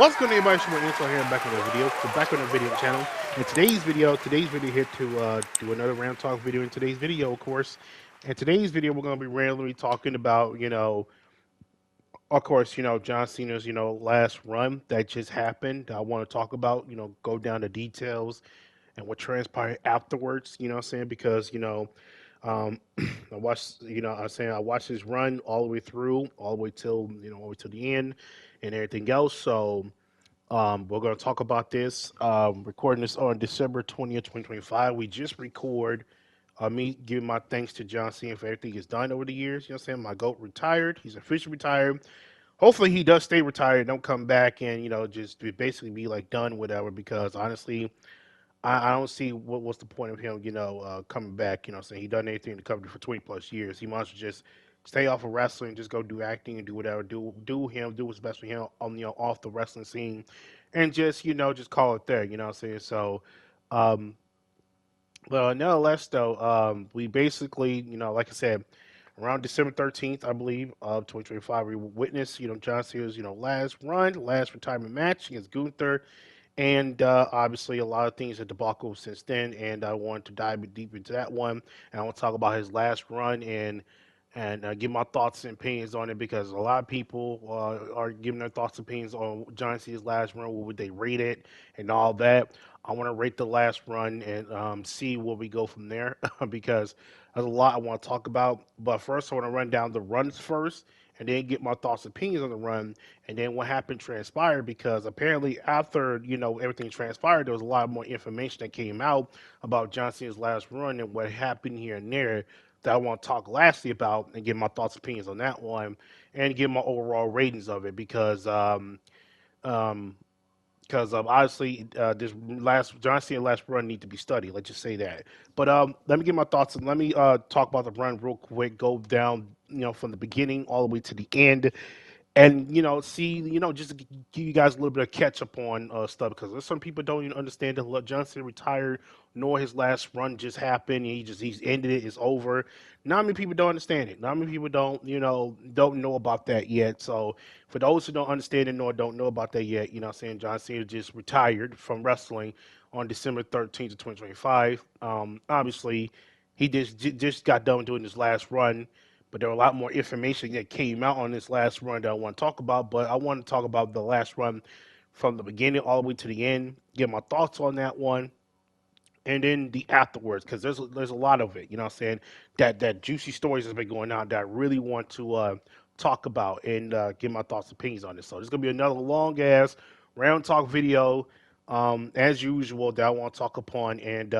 What's going on, everybody? It's your boy Info here, back on the video. So back on the video channel. In today's video here to do another round talk video. In today's video, of course, in today's video, we're going to be randomly talking about, of course, John Cena's, last run that just happened. I want to talk about, go down the details and what transpired afterwards. You know what I'm saying? Because I watched, I watched his run all the way through, all the way till, all the way to the end, and everything else. So. We're going to talk about this. Recording this on December 20th, 2025. We just record me giving my thanks to John Cena for everything he's done over the years. You know what I'm saying? My GOAT retired. He's officially retired. Hopefully he does stay retired. Don't come back and, just basically be like done, whatever, because honestly, I don't see what's the point of him, coming back. You know what I'm saying? He done anything to cover for 20 plus years. He might as well just stay off of wrestling, just go do acting and do whatever, do what's best for him on off the wrestling scene, and just just call it there. You know what I'm saying? So, um, well, nonetheless though, we basically like I said, around December 13th, I believe, of 2025, we witnessed John Cena's last retirement match against Gunther, and obviously a lot of things have debacle since then. And I want to dive deep into that one, and I want to talk about his last run and give my thoughts and opinions on it because a lot of people are giving their thoughts and opinions on John Cena's last run. What would they rate it and all that? I want to rate the last run and see where we go from there because there's a lot I want to talk about. But first, I want to run down the runs first and then get my thoughts and opinions on the run and then what happened transpired because apparently after everything transpired, there was a lot more information that came out about John Cena's last run and what happened here and there that I want to talk lastly about and give my thoughts and opinions on that one and give my overall ratings of it um, obviously this last John Cena last run need to be studied. Let's just say that. But let me give my thoughts and let me talk about the run real quick. Go down from the beginning all the way to the end and see just to give you guys a little bit of catch up on stuff because there's some people don't even understand that Johnson retired nor his last run just happened. He's ended it. It's over. Not many people don't understand it. Not many people don't know about that yet. So for those who don't understand it nor don't know about that yet, what I'm saying, John Cena just retired from wrestling on December 13th of 2025. Obviously he just got done doing his last run, but there were a lot more information that came out on this last run that I want to talk about. But I want to talk about the last run from the beginning all the way to the end, get my thoughts on that one, and then the afterwards, because there's a lot of it, what I'm saying, that juicy stories that's been going on that I really want to talk about and give my thoughts and opinions on this. So this is gonna be another long ass round talk video, as usual that I want to talk upon and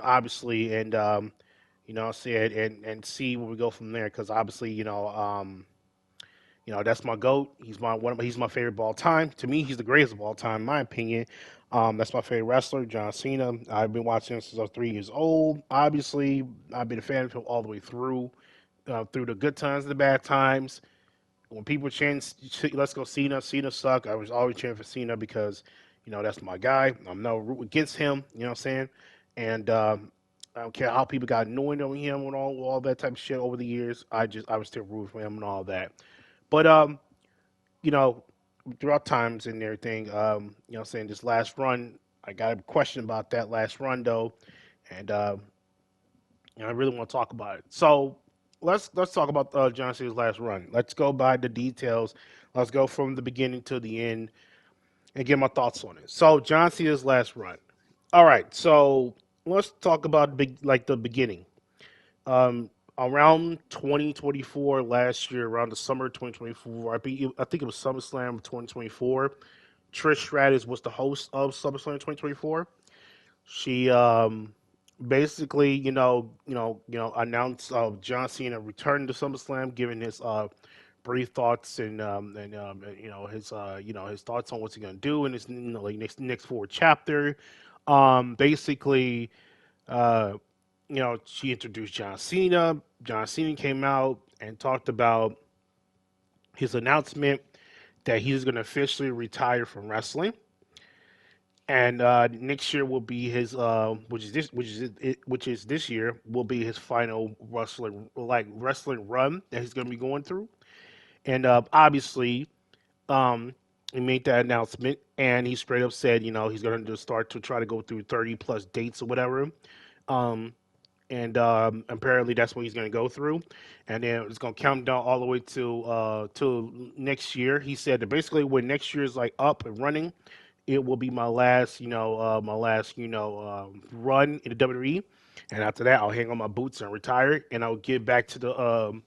obviously and what I'm saying, and see where we go from there. Because obviously, that's my goat. He's my favorite of all time. To me, he's the greatest of all time, in my opinion. That's my favorite wrestler, John Cena. I've been watching him since I was 3 years old. Obviously, I've been a fan of him all the way through the good times and the bad times. When people chant, "Let's go Cena," Cena suck. I was always cheering for Cena because, that's my guy. I'm no root against him. You know what I'm saying? And I don't care how people got annoyed on him and all that type of shit over the years. I was still rooting for him and all that. But you know, throughout times and everything, what I'm saying, this last run, I got a question about that last run though, and I really want to talk about it. So let's talk about John Cena's last run. Let's go by the details. Let's go from the beginning to the end and get my thoughts on it. So John Cena's last run. All right, so let's talk about the beginning. Um, Around 2024 last year, around the summer of 2024, I think it was SummerSlam of 2024. Trish Stratus was the host of SummerSlam 2024. She basically, announced John Cena returned to SummerSlam, giving his brief thoughts and his thoughts on what's he gonna do in his next forward chapter. Basically, uh, she introduced John Cena. John Cena came out and talked about his announcement that he's going to officially retire from wrestling, and next year will be his, which is this year will be his final wrestling run that he's going to be going through, and obviously. He made that announcement, and he straight up said, he's going to start to try to go through 30 plus dates or whatever. Um, and apparently that's what he's going to go through, and then it's going to count down all the way to next year. He said that basically when next year is like up and running, it will be my last run in the WWE, and after that I'll hang on my boots and retire, and I'll give back to the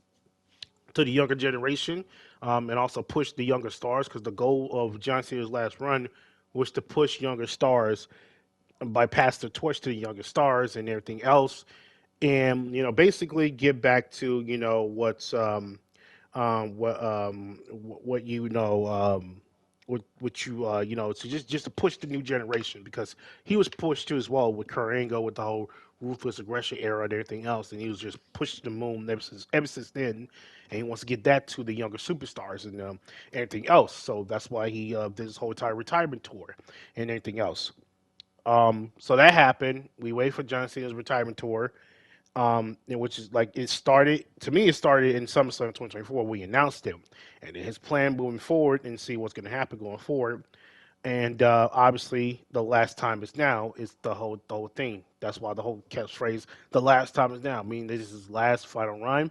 younger generation, and also push the younger stars because the goal of John Cena's last run was to push younger stars by pass the torch to the younger stars and everything else, and basically get back to what what you so just to push the new generation because he was pushed to as well with Kurt Angle with the whole ruthless aggression era and everything else, and he was just pushed to the moon ever since then, and he wants to get that to the younger superstars and everything else. So that's why he did his whole entire retirement tour and everything else. So that happened. We wait for John Cena's retirement tour, which is like it started to me. It started in SummerSlam 2024. We announced him, and then his plan moving forward and see what's going to happen going forward. And obviously, the last time is now is the whole thing. That's why the whole catchphrase "the last time is now" meaning this is his last final run.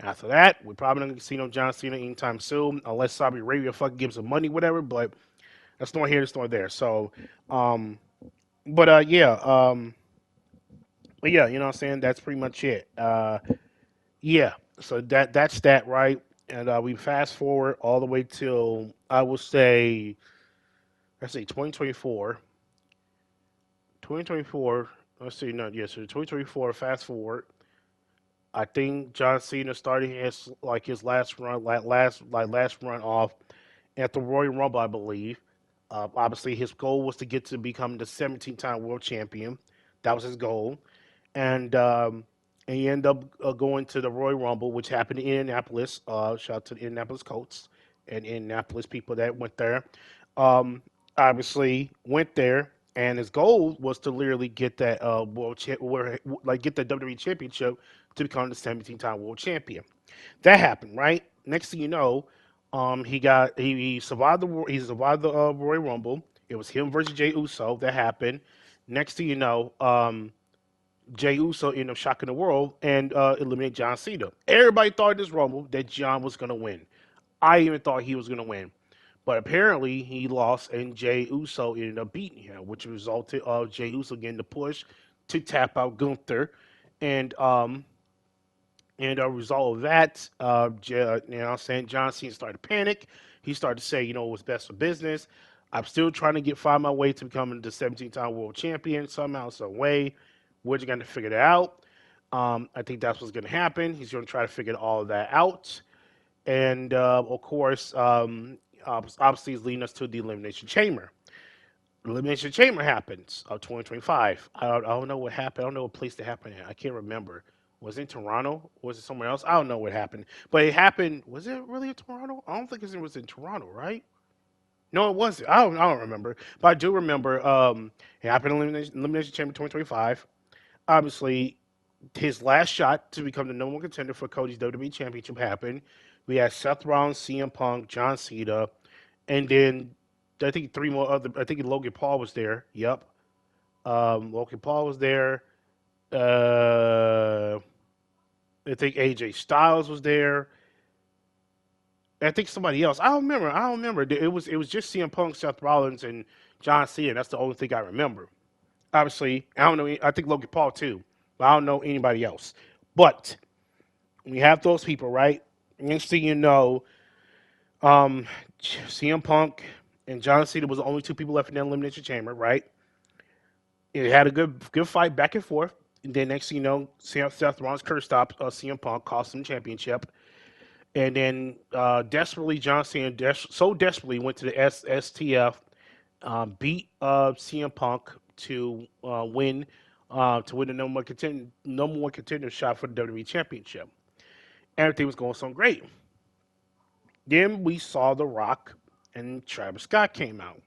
After that, we're probably not going to see no John Cena anytime soon, unless Saudi Arabia fucking gives him money, whatever. But that's not here, that's not there. So, um, yeah, but yeah, you know what I'm saying. That's pretty much it. Yeah, so that's that, right? And we fast forward all the way till I will say, let's say 2024. 2024. Let's see, no, yeah, so 2024. Fast forward. I think John Cena started his last run, last run off at the Royal Rumble, I believe. Obviously, his goal was to get to become the 17-time world champion. That was his goal, and he ended up going to the Royal Rumble, which happened in Indianapolis. Shout out to the Indianapolis Colts and Indianapolis people that went there. Um, Obviously, went there, and his goal was to literally get that like get the WWE Championship to become the 17-time world champion. That happened, right? Next thing you know, he survived the Royal Rumble. It was him versus Jey Uso that happened. Next thing you know, Jey Uso ended up shocking the world and eliminate John Cena. Everybody thought in this Rumble that John was gonna win. I even thought he was gonna win, but apparently he lost, and Jey Uso ended up beating him, which resulted of Jey Uso getting the push to tap out Gunther, and a result of that, I'm saying John Cena started to panic. He started to say, what's best for business. I'm still trying to find my way to becoming the 17-time world champion somehow, some way. We're just going to figure that out. I think that's what's going to happen. He's going to try to figure all of that out. And of course, obviously, it's leading us to the Elimination Chamber. Elimination Chamber happens of 2025. I don't know what happened. I don't know what place it happened at. I can't remember. Was it in Toronto? Was it somewhere else? I don't know what happened. But it happened. Was it really in Toronto? I don't think it was in Toronto, right? No, it wasn't. I don't remember. But I do remember it happened in Elimination Chamber 2025. Obviously, his last shot to become the number one contender for Cody's WWE Championship happened. We had Seth Rollins, CM Punk, John Cena, and then I think three more other. I think Logan Paul was there. Yep, Logan Paul was there. Uh, I think AJ Styles was there. I think somebody else. I don't remember. It was just CM Punk, Seth Rollins, and John Cena. That's the only thing I remember. Obviously, I don't know. I think Logan Paul too, but I don't know anybody else. But we have those people, right? Next thing you know, um, CM Punk and John Cena was the only two people left in the elimination chamber, right? It had a good fight back and forth. And then next thing you know, Seth Rollins curse stopped CM Punk, cost him championship. And then desperately, John Cena so desperately went to the STF, beat CM Punk to win the number one contender shot for the WWE Championship. Everything was going so great. Then we saw The Rock and Travis Scott came out.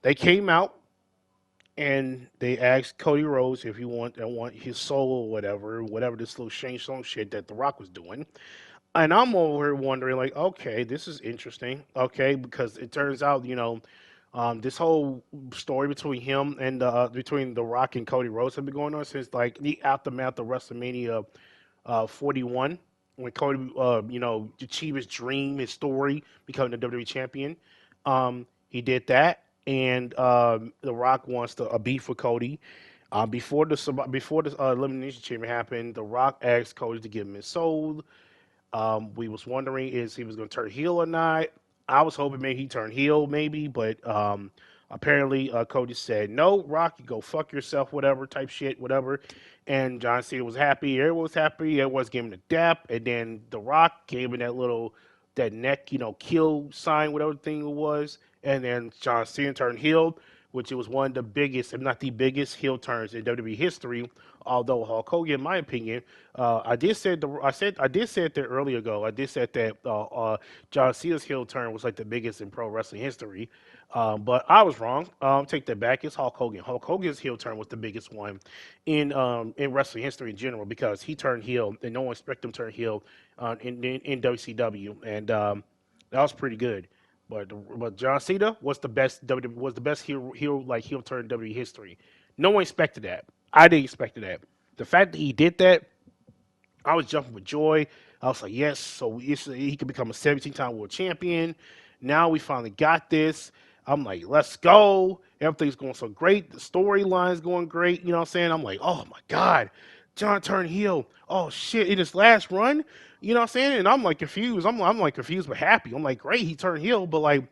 They came out and they asked Cody Rhodes if he want his soul or whatever this little Shane Song shit that The Rock was doing. And I'm over here wondering, like, okay, this is interesting. Okay, because it turns out, this whole story between him and between The Rock and Cody Rhodes have been going on since like the aftermath of WrestleMania 41, when Cody, achieved his dream, his story, becoming the WWE champion. He did that, and The Rock wants to a beef with Cody. Before the elimination chamber happened, The Rock asked Cody to give him his soul. We was wondering is he was going to turn heel or not. I was hoping maybe he turned heel, maybe, but apparently Cody said no. Rock, you go fuck yourself, whatever type shit, whatever. And John Cena was happy. Everyone was happy. Everyone was giving him the dap, and then The Rock gave him that neck, kill sign, whatever thing it was. And then John Cena turned heel, which it was one of the biggest, if not the biggest, heel turns in WWE history. Although Hulk Hogan, in my opinion, I did say it there earlier ago. I did say that John Cena's heel turn was like the biggest in pro wrestling history, but I was wrong. Take that back. It's Hulk Hogan. Hulk Hogan's heel turn was the biggest one in wrestling history in general because he turned heel and no one expected him to turn heel in WCW, and that was pretty good. But John Cena was the best was the best heel turn in WWE history. No one expected that. I didn't expect that. The fact that he did that, I was jumping with joy. I was like, yes, so he could become a 17-time world champion. Now we finally got this. I'm like, let's go. Everything's going so great. The storyline's going great. You know what I'm saying? I'm like, oh my God, John turned heel. Oh shit, in his last run. You know what I'm saying? And I'm like confused. I'm like confused but happy. I'm like, great, he turned heel, but like,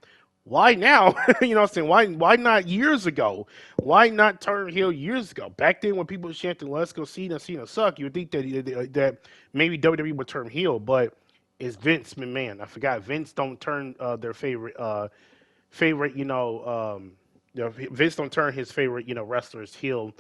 why now? You know what I'm saying? Why not years ago? Why not turn heel years ago? Back then, when people were chanting "Let's go Cena, Cena suck," you would think that maybe WWE would turn heel, but it's Vince McMahon. I forgot Vince don't turn their favorite, Vince don't turn his favorite, wrestlers heel.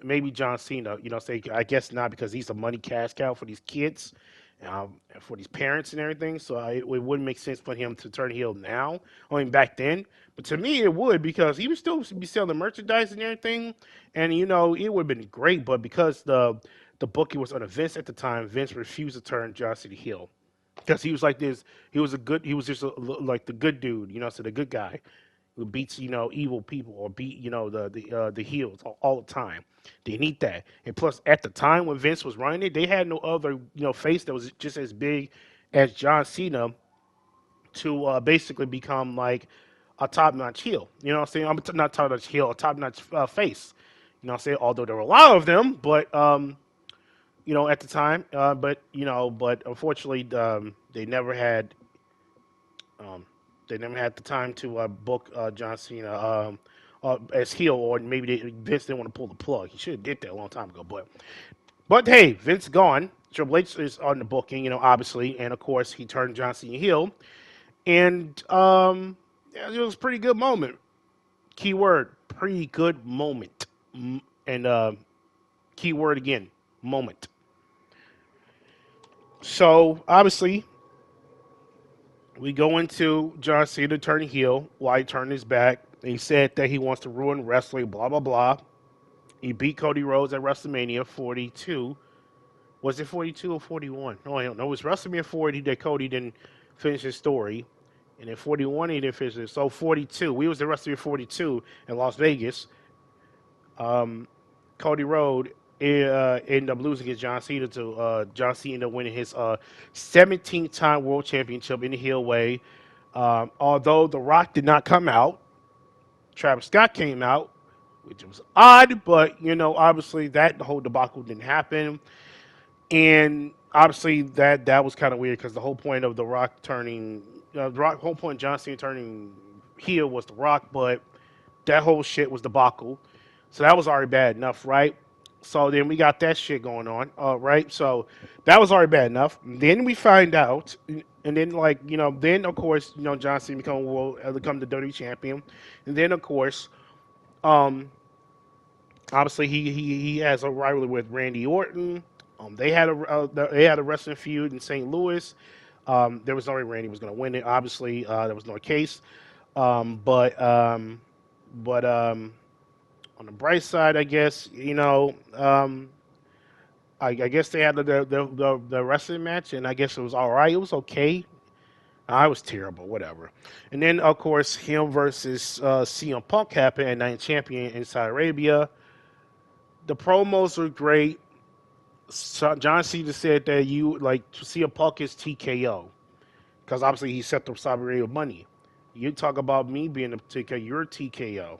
Maybe John Cena, say I guess not because he's a money cash cow for these kids, and for these parents and everything. So it wouldn't make sense for him to turn heel now. I mean back then, but to me it would because he would still be selling merchandise and everything, and it would have been great. But because the booking was under Vince at the time, Vince refused to turn John Cena heel because he was like this. He was just like the good dude, so the good guy who beats evil people or beat the heels all the time. They need that, and plus at the time when Vince was running it, they had no other face that was just as big as John Cena to basically become like a top notch heel. You know what I'm saying? I'm not top notch heel, a top notch face. You know what I'm saying? Although there were a lot of them, but at the time, but unfortunately, um, they never had the time to book John Cena as heel, or maybe Vince didn't want to pull the plug. He should have did that a long time ago. But hey, Vince gone. Triple H is on the booking, obviously, and of course he turned John Cena heel, and yeah, it was a pretty good moment. Keyword: pretty good moment, and keyword again: moment. So obviously we go into John Cena turning heel, why he turned his back. He said that he wants to ruin wrestling, blah, blah, blah. He beat Cody Rhodes at WrestleMania 42. Was it 42 or 41? No, I don't know. It was WrestleMania 40 that Cody didn't finish his story. And then 41, he didn't finish it. So 42. We was at WrestleMania 42 in Las Vegas. Um, Cody Rhodes ended up losing against John Cena to John Cena winning his 17th time world championship in the heel way. Although The Rock did not come out, Travis Scott came out, which was odd, but obviously that the whole debacle didn't happen, and obviously that was kind of weird because the whole point of whole point of John Cena turning heel was The Rock, but that whole shit was debacle, so that was already bad enough, right? So then we got that shit going on, right? So that was already bad enough. Then we find out, and then then of course John Cena become the WWE champion, and then of course, um, obviously he has a rivalry with Randy Orton. They had a wrestling feud in St. Louis. There was no way Randy was going to win it. Obviously, there was no case. Um, but um, but on the bright side, I guess I guess they had the wrestling match, and I guess it was all right. It was okay. I was terrible, whatever. And then, of course, him versus CM Punk happened at Night Champion in Saudi Arabia. The promos were great. So John Cena said that you like CM Punk is TKO because obviously he set the Saudi Arabia money. You talk about me being a TKO, you're TKO,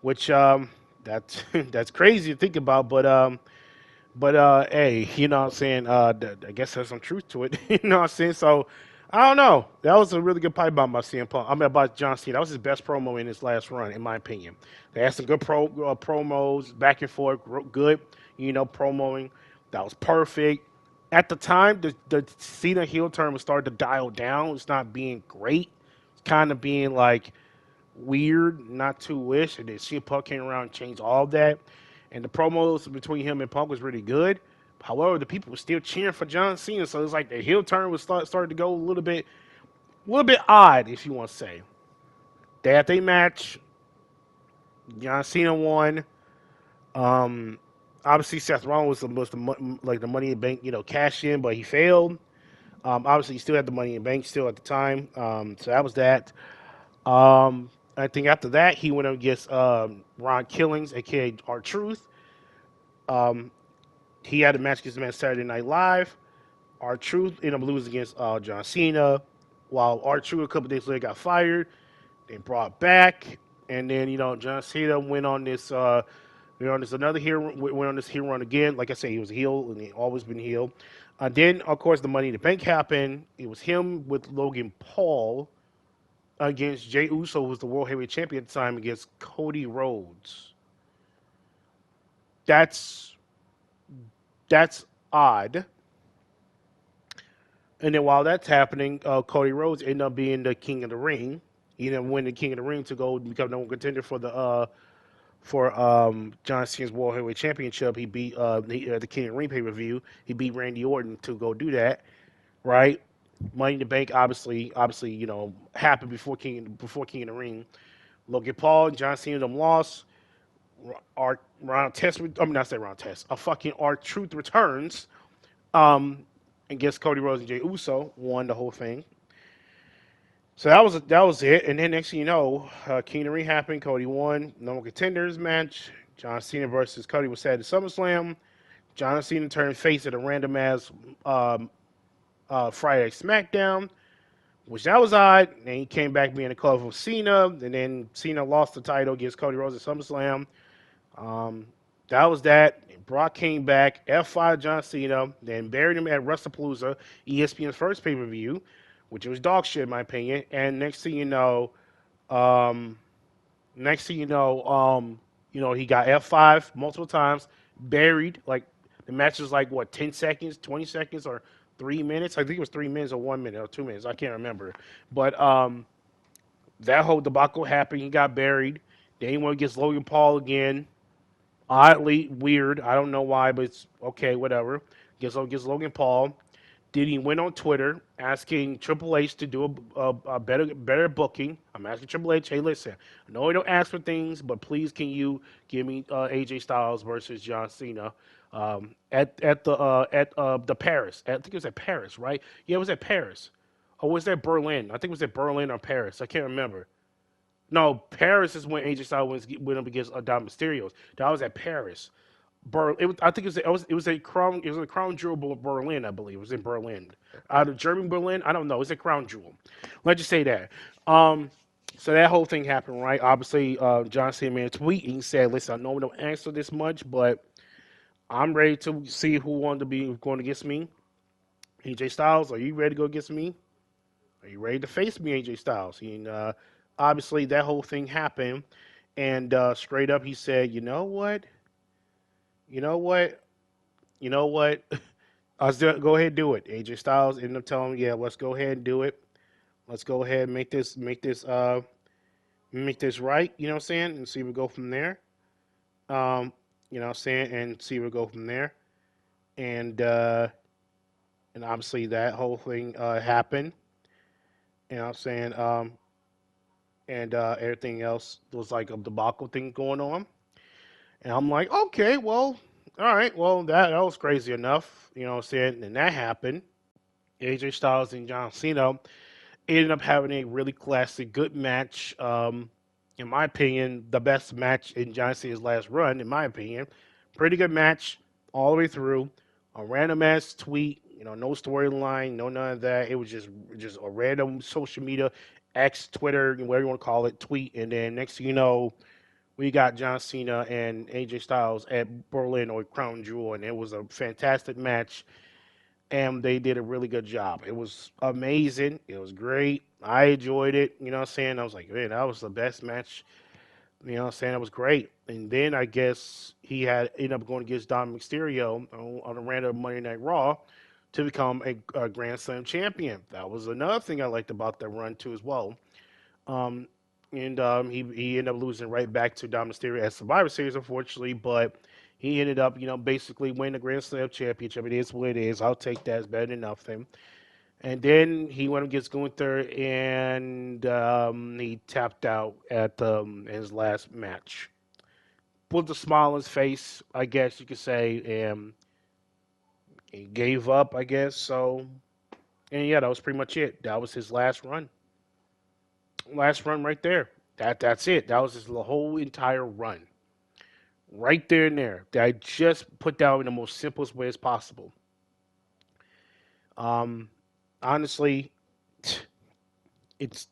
which that's that's crazy to think about, but hey, you know what I'm saying? I guess there's some truth to it. You know what I'm saying? So I don't know. That was a really good pipe bomb by CM Punk. I mean, about John Cena. That was his best promo in his last run, in my opinion. They had some good promos, back and forth, good, promoing. That was perfect. At the time, the Cena heel turn was starting to dial down. It's not being great. It's kind of being like weird, not too wish. And then CM Punk came around and changed all that. And the promos between him and Punk was really good. However, the people were still cheering for John Cena, so it's like the heel turn was started to go a little bit odd, if you want to say. They had their match. John Cena won. Um, Obviously, Seth Rollins was like the Money in the Bank, cash in, but he failed. Obviously, he still had the Money in the Bank still at the time. So that was that. I think after that, he went up against Ron Killings, aka R Truth. Um, he had a match against him at Saturday Night Live. R Truth ended up losing against John Cena, while R Truth a couple days later got fired. They brought back, and then John Cena went on this another hero went on this heel run again. Like I said, he was a heel and he always been heel. Then of course the Money in the Bank happened. It was him with Logan Paul against Jey Uso, who was the World Heavyweight Champion at the time, against Cody Rhodes. That's that's odd. And then while that's happening, Cody Rhodes ended up being the King of the Ring. He ended up winning the King of the Ring to go become number one contender for the John Cena's World Heavyweight Championship. He beat the King of the Ring pay per view. He beat Randy Orton to go do that, right? Money in the Bank, obviously, happened before King of the Ring. Logan Paul and John Cena them lost. Ron Test, I mean not say Ron Test, a fucking R Truth returns. Um, Against Cody Rhodes and Jey Uso, won the whole thing. So that was it. And then next thing you know, King of the Ring happened. Cody won. No contenders match. John Cena versus Cody was set at SummerSlam. John Cena turned face at a random ass Friday SmackDown, which that was odd. And he came back being a club of Cena, and then Cena lost the title against Cody Rhodes at SummerSlam. Um, that was that. Brock came back, F5 John Cena, then buried him at WrestlePalooza, ESPN's first pay per view, which was dog shit in my opinion. And um, next thing he got F5 multiple times, buried. Like the match was like what, 10 seconds, 20 seconds, or 3 minutes? I think it was 3 minutes or 1 minute or 2 minutes. I can't remember. But that whole debacle happened. He got buried. Then he went against Logan Paul again. Oddly weird. I don't know why, but it's okay, whatever. Gets Logan Paul. Did he went on Twitter asking Triple H to do a better booking? I'm asking Triple H, hey, listen, I know I don't ask for things, but please can you give me AJ Styles versus John Cena at the Paris? I think it was at Paris, right? Yeah, it was at Paris. Or was that Berlin? I think it was at Berlin or Paris. I can't remember. No, Paris is when AJ Styles went up against Dom Mysterio's. That was at Paris. I think it was a crown jewel Berlin, I believe. It was in Berlin. Out of German Berlin, I don't know. It's a crown jewel. Let's just say that. Um, so that whole thing happened, right? Obviously, John Cena made a tweet. He said, "Listen, I know we don't answer this much, but I'm ready to see who wanted to be going against me. AJ Styles, are you ready to go against me? Are you ready to face me, AJ Styles?" And obviously, that whole thing happened. And straight up, he said, "You know what? You know what? You know what? Go ahead and do it." AJ Styles ended up telling him, "Yeah, let's go ahead and do it. Let's go ahead and make this right." You know what I'm saying? And see if we go from there. You know what I'm saying? And see if we go from there. And obviously that whole thing happened. You know what I'm saying? And everything else was like a debacle thing going on. And I'm like, okay, well, All right, well that was crazy enough. You know what I'm saying? And that happened. AJ Styles and John Cena ended up having a really classic, good match. In my opinion, the best match in John Cena's last run. In my opinion, pretty good match all the way through. A random ass tweet, no storyline, no none of that. It was just a random social media, X, Twitter, whatever you want to call it, tweet, and then next thing you know, we got John Cena and AJ Styles at Berlin or Crown Jewel, and it was a fantastic match and they did a really good job. It was amazing. It was great. I enjoyed it. You know what I'm saying? I was like, man, that was the best match. You know what I'm saying? It was great. And then I guess he had ended up going against Don Mysterio on a random Monday Night Raw to become a Grand Slam champion. That was another thing I liked about that run too as well. Um, and he ended up losing right back to Dom Mysterio at Survivor Series, unfortunately. But he ended up, basically winning the Grand Slam championship. It is what it is. I'll take that. It's better than nothing. And then he went against Gunther, and he tapped out at his last match. Put a smile on his face, I guess you could say, and he gave up, I guess. So, and yeah, that was pretty much it. That was his last run. Last run right there. That's it. That was his whole entire run. Right there and there. That I just put down in the most simplest way as possible. Um, honestly, it's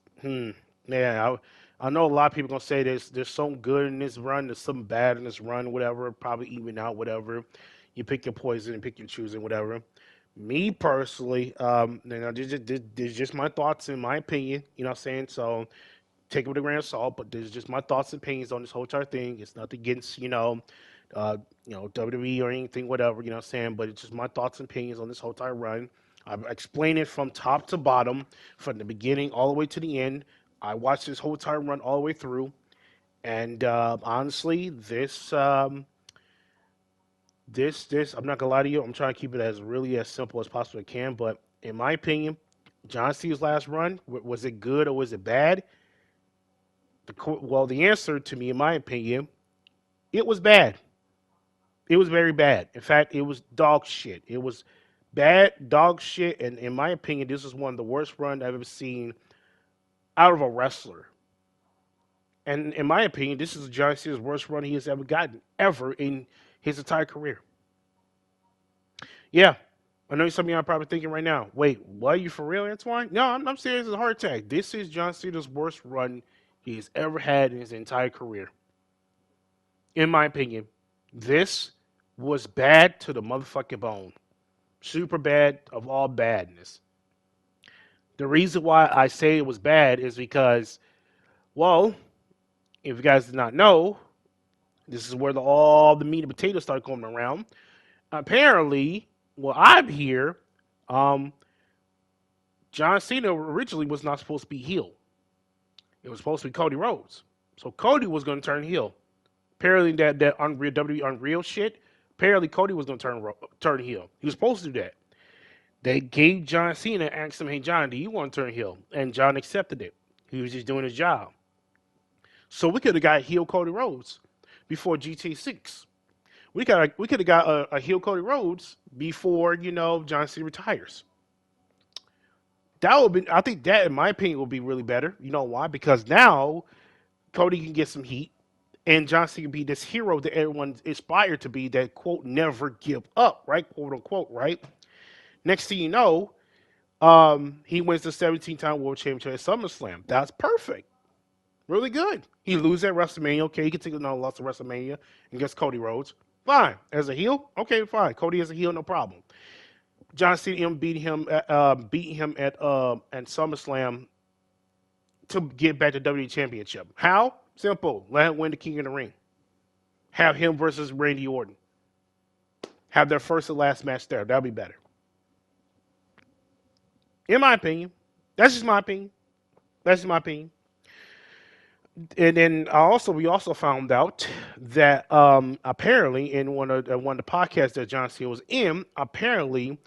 yeah. I know a lot of people gonna say there's some good in this run, there's some bad in this run, whatever. Probably even out, whatever. You pick your poison and pick your choosing, whatever. Me personally, this is just my thoughts and my opinion. You know what I'm saying? So take it with a grain of salt, but there's just my thoughts and opinions on this whole entire thing. It's nothing against, uh, WWE or anything, whatever, you know what I'm saying? But it's just my thoughts and opinions on this whole entire run. I've explained it from top to bottom, from the beginning all the way to the end. I watched this whole entire run all the way through. And honestly, I'm not gonna lie to you. I'm trying to keep it as really as simple as possible I can. But in my opinion, John Cena's last run, was it good or was it bad? The answer to me, in my opinion, it was bad. It was very bad. In fact, it was dog shit. It was bad dog shit, and in my opinion, this is one of the worst runs I've ever seen out of a wrestler. And in my opinion, this is John Cena's worst run he has ever gotten ever in his entire career. Yeah, I know some of y'all are probably thinking right now, wait, what? Are you for real, Antoine? No, I'm serious as a heart attack. This is John Cena's worst run he has ever had in his entire career. In my opinion, this was bad to the motherfucking bone. Super bad of all badness. The reason why I say it was bad is because, well, if you guys did not know, this is where all the meat and potatoes start coming around. Apparently, well, I'm here. Um, John Cena originally was not supposed to be heel. It was supposed to be Cody Rhodes. So Cody was going to turn heel. Apparently, that Unreal WWE Unreal shit. Apparently, Cody was going to turn heel. He was supposed to do that. They gave John Cena, asked him, "Hey John, do you want to turn heel?" And John accepted it. He was just doing his job. So we could have got heel Cody Rhodes before GT6. We could have got a heel Cody Rhodes before John Cena retires. That would be, I think that, in my opinion, would be really better. You know why? Because now Cody can get some heat, and John Cena can be this hero that everyone inspired to be. That quote never give up, right? Quote unquote, right? Next thing you know, he wins the 17-time World Championship at SummerSlam. That's perfect. Really good. He loses at WrestleMania. Okay, he can take another loss at WrestleMania against Cody Rhodes. Fine. As a heel, okay, fine. Cody as a heel, no problem. John Cena beating him at SummerSlam to get back to WWE Championship. How? Simple. Let him win the King of the Ring. Have him versus Randy Orton. Have their first and last match there. That'll be better. In my opinion. That's just my opinion. That's just my opinion. And then we also found out that apparently in one of the podcasts that John Cena was in, apparently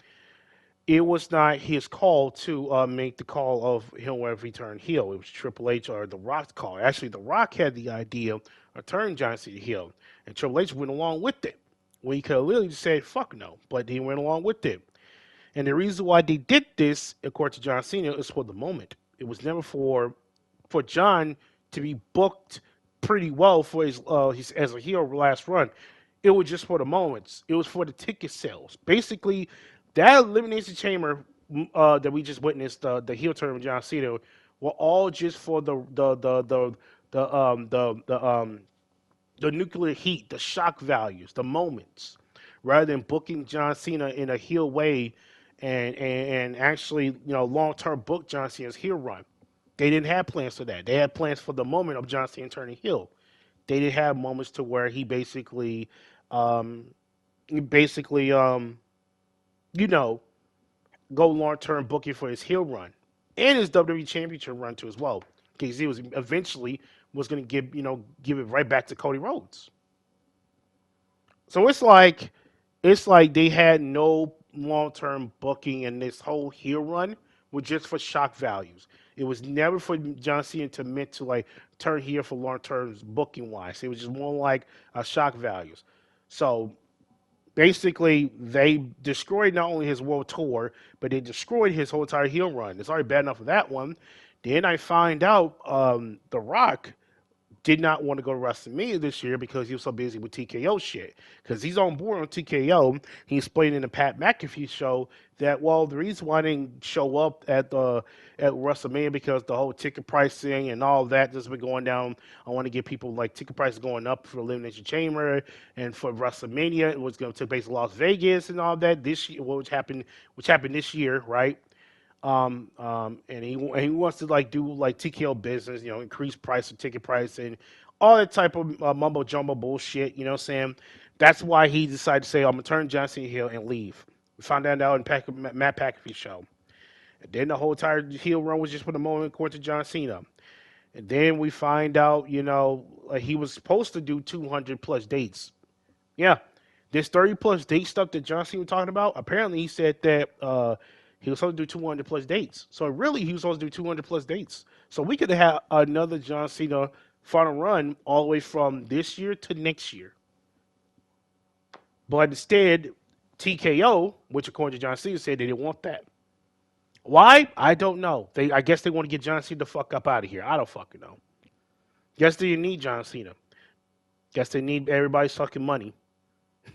it was not his call to make the call of him whether he turned heel. It was Triple H or The Rock's call. Actually, The Rock had the idea of turning John Cena heel, and Triple H went along with it. when he could have literally just said fuck no, but he went along with it. And the reason why they did this, according to John Cena, is for the moment. It was never for John to be booked pretty well for his as a hero last run. It was just for the moments. It was for the ticket sales. Basically, that elimination chamber that we just witnessed, the heel turn of John Cena, were all just for the nuclear heat, the shock values, the moments, rather than booking John Cena in a heel way and actually, long term book John Cena's heel run. They didn't have plans for that. They had plans for the moment of John Cena turning heel. They didn't have moments to where he um, basically, you know, go long term booking for his heel run and his WWE Championship run too as well, because he was eventually was going to give it right back to Cody Rhodes. So it's like they had no long term booking, and this whole heel run was just for shock values. It was never for John Cena to meant to like turn here for long term booking wise. It was just more like shock values. So basically, they destroyed not only his world tour, but they destroyed his whole entire heel run. It's already bad enough for that one. Then I find out The Rock did not want to go to WrestleMania this year because he was so busy with TKO shit. Because he's on board on TKO. He explained in the Pat McAfee show that, well, the reason why I didn't show up at WrestleMania because the whole ticket pricing and all that just been going down. I want to get people like ticket prices going up for Elimination Chamber and for WrestleMania. It was going to take place in Las Vegas and all that this year, which happened this year, right? And he wants to like do like TKO business, increase price of ticket price and all that type of mumbo jumbo bullshit. You know what I'm saying? That's why he decided to say, I'm gonna turn Johnson Hill and leave. We found that out in Matt McAfee show. And then the whole entire heel run was just for the moment, according to John Cena. And then we find out, like he was supposed to do 200 plus dates. Yeah, this 30 plus date stuff that John Cena was talking about. Apparently, he said that he was supposed to do 200 plus dates. So really, he was supposed to do 200 plus dates. So we could have had another John Cena final run all the way from this year to next year. But instead, TKO, which according to John Cena, said they didn't want that. Why? I don't know. I guess they want to get John Cena the fuck up out of here. I don't fucking know. Guess they didn't need John Cena. Guess they need everybody's fucking money,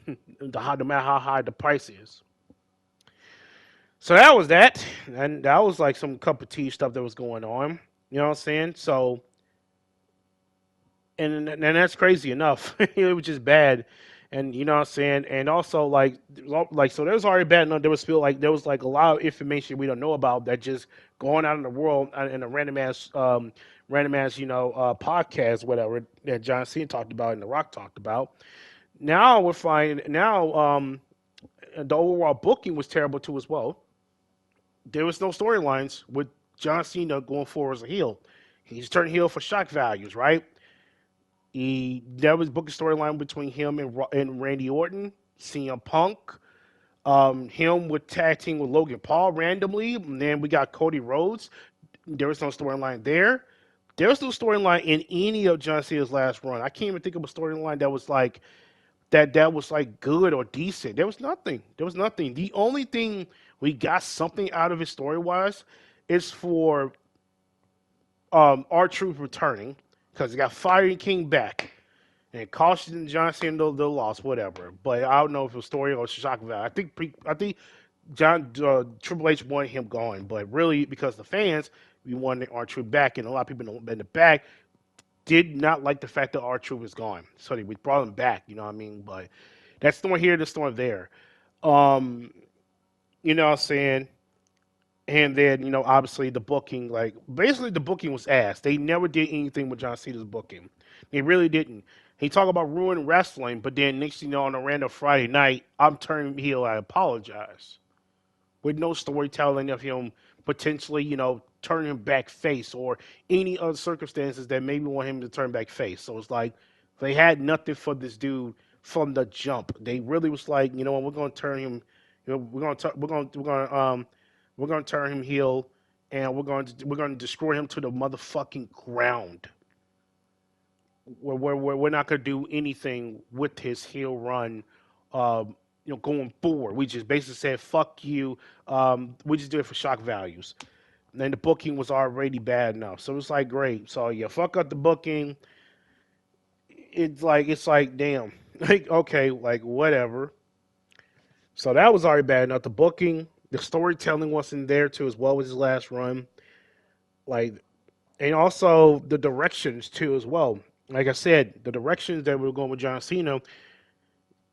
no matter how high the price is. So that was that, and that was like some cup of tea stuff that was going on. You know what I'm saying? So, and that's crazy enough. It was just bad, and you know what I'm saying. And also so there was already bad enough. There was like a lot of information we don't know about that just going out in the world in a random ass podcast whatever that John Cena talked about and The Rock talked about. Now we're finding the overall booking was terrible too as well. There was no storylines with John Cena going forward as a heel. He's turned heel for shock values, right? There was booked a storyline between him and Randy Orton, CM Punk, him with tag team with Logan Paul randomly. And then we got Cody Rhodes. There was no storyline there. There was no storyline in any of John Cena's last run. I can't even think of a storyline that was like that was like good or decent. There was nothing. There was nothing. The only thing we got something out of it story wise is for our truth returning because he got fired and came back and cautioned John Cena the loss, whatever. But I don't know if it was story or shock value. I think John Triple H wanted him going, but really because the fans we wanted our truth back, and a lot of people in the back did not like the fact that our truth was gone. So we brought him back. You know what I mean? But that's the one here, the storm there. Um, you know what I'm saying? And then, obviously the booking, like basically the booking was ass. They never did anything with John Cena's booking. They really didn't. He talked about ruining wrestling, but then next thing you know, on a random Friday night, I'm turning heel. I apologize with no storytelling of him potentially, turning him back face or any other circumstances that maybe want him to turn back face. So it's like they had nothing for this dude from the jump. They really was like, you know what, we're gonna turn him, we're gonna turn him heel, and we're gonna destroy him to the motherfucking ground. We're not gonna do anything with his heel run going forward. We just basically said, "Fuck you." We just did it for shock values. And then the booking was already bad enough, so it's like great. So you fuck up the booking. It's like damn, like okay, like whatever. So that was already bad enough. The booking, the storytelling wasn't there too, as well as his last run. Like, and also the directions too, as well. Like I said, the directions that we were going with John Cena.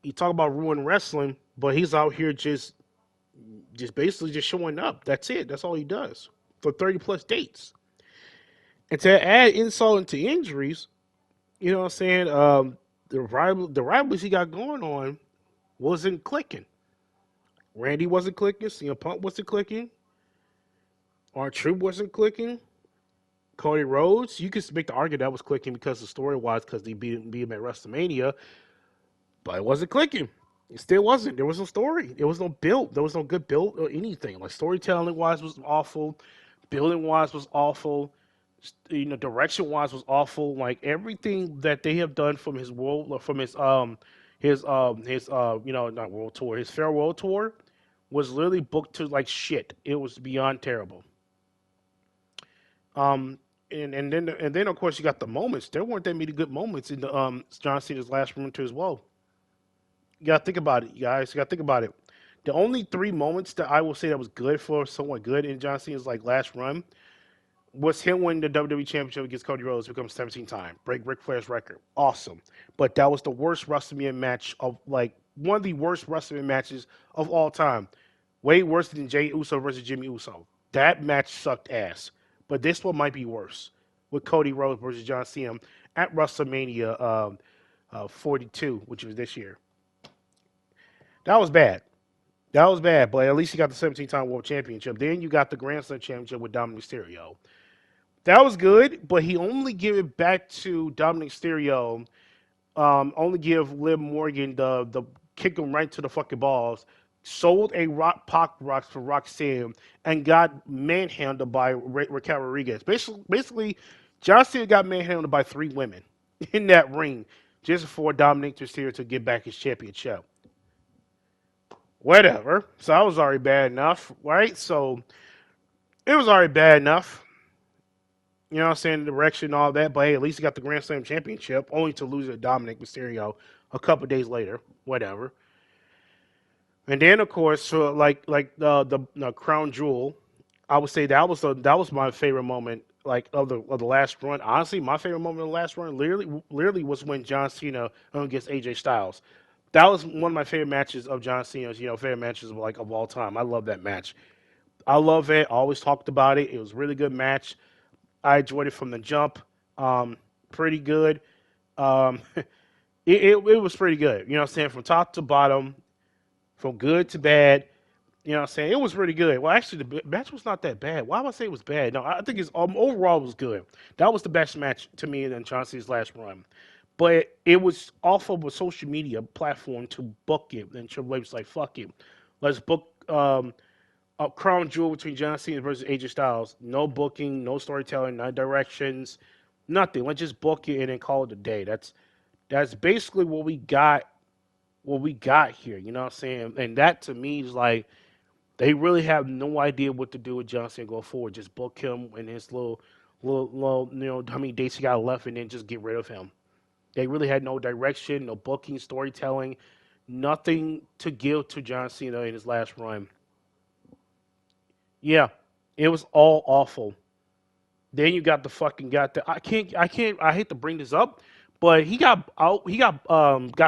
You talk about ruin wrestling, but he's out here just basically just showing up. That's it. That's all he does for 30 plus dates. And to add insult into injuries, you know what I'm saying? The rivalries he got going on wasn't clicking. Randy wasn't clicking. CM Punk wasn't clicking. R Truth wasn't clicking. Cody Rhodes, you could make the argument that was clicking because the story wise, because they beat him at WrestleMania, but it wasn't clicking. It still wasn't. There was no story. There was no build. There was no good build or anything. Like storytelling wise was awful. Building wise was awful. Direction wise was awful. Like everything that they have done from his world, from his not world tour, his farewell tour, was literally booked to like shit. It was beyond terrible. Um, and then of course you got the moments. There weren't that many good moments in the John Cena's last run too as well. You gotta think about it, you guys. You gotta think about it. The only three moments that I will say that was good for somewhat good in John Cena's like last run was him winning the WWE Championship against Cody Rhodes, becomes 17 time, break Ric Flair's record. Awesome. But that was the worst WrestleMania match of like one of the worst WrestleMania matches of all time. Way worse than Jey Uso versus Jimmy Uso. That match sucked ass. But this one might be worse with Cody Rhodes versus John Cena at WrestleMania 42, which was this year. That was bad. That was bad, but at least you got the 17-time World Championship. Then you got the Grand Slam Championship with Dominic Mysterio. That was good, but he only gave it back to Dominic Mysterio. Only give Liv Morgan the kick him right to the fucking balls. Sold a rock pop rocks for Roxanne and got manhandled by Raquel Rodriguez. Basically, John Cena got manhandled by three women in that ring just for Dominic Mysterio to get back his championship. Whatever. So that was already bad enough, right? So it was already bad enough. You know what I'm saying? The direction and all that. But hey, at least he got the Grand Slam championship, only to lose to Dominic Mysterio a couple days later. Whatever. And then of course, so like the crown jewel, I would say that was my favorite moment like of the last run. Honestly, my favorite moment of the last run literally was when John Cena against AJ Styles. That was one of my favorite matches of John Cena's, favorite matches of all time. I love that match. I love it. I always talked about it. It was a really good match. I enjoyed it from the jump. Pretty good. Um, it was pretty good. You know what I'm saying? From top to bottom, from good to bad. You know what I'm saying? It was really good. Well, actually, the match was not that bad. Why would I say it was bad? No, I think it's overall was good. That was the best match to me in Chauncey's last run. But it was off of a social media platform to book it. And Triple H was like, fuck it. Let's book a crown jewel between John Cena versus AJ Styles. No booking, no storytelling, no directions, nothing. Let's just book it and then call it a day. That's basically what we got here. You know what I'm saying? And that to me is like they really have no idea what to do with John Cena going forward. Just book him and his little, how many dates he got left, and then just get rid of him. They really had no direction, no booking, storytelling, nothing to give to John Cena in his last run. Yeah, it was all awful. Then you got the I hate to bring this up, but he got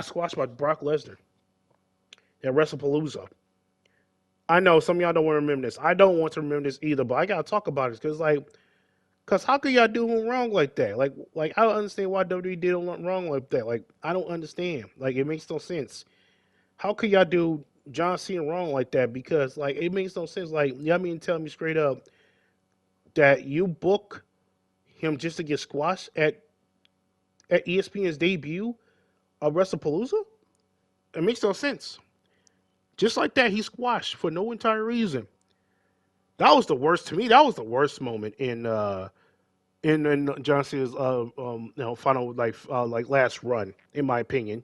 squashed by Brock Lesnar at WrestlePalooza. I know some of y'all don't want to remember this. I don't want to remember this either, but I gotta talk about it cause how could y'all do him wrong like that? Like I don't understand why WWE did him wrong like that. Like I don't understand. Like it makes no sense. How could y'all do John Cena wrong like that? Because like it makes no sense. Like y'all mean tell me straight up that you book him just to get squashed at ESPN's debut of WrestlePalooza? It makes no sense. Just like that, he squashed for no entire reason. That was the worst to me. That was the worst moment in John Cena's final like last run, in my opinion.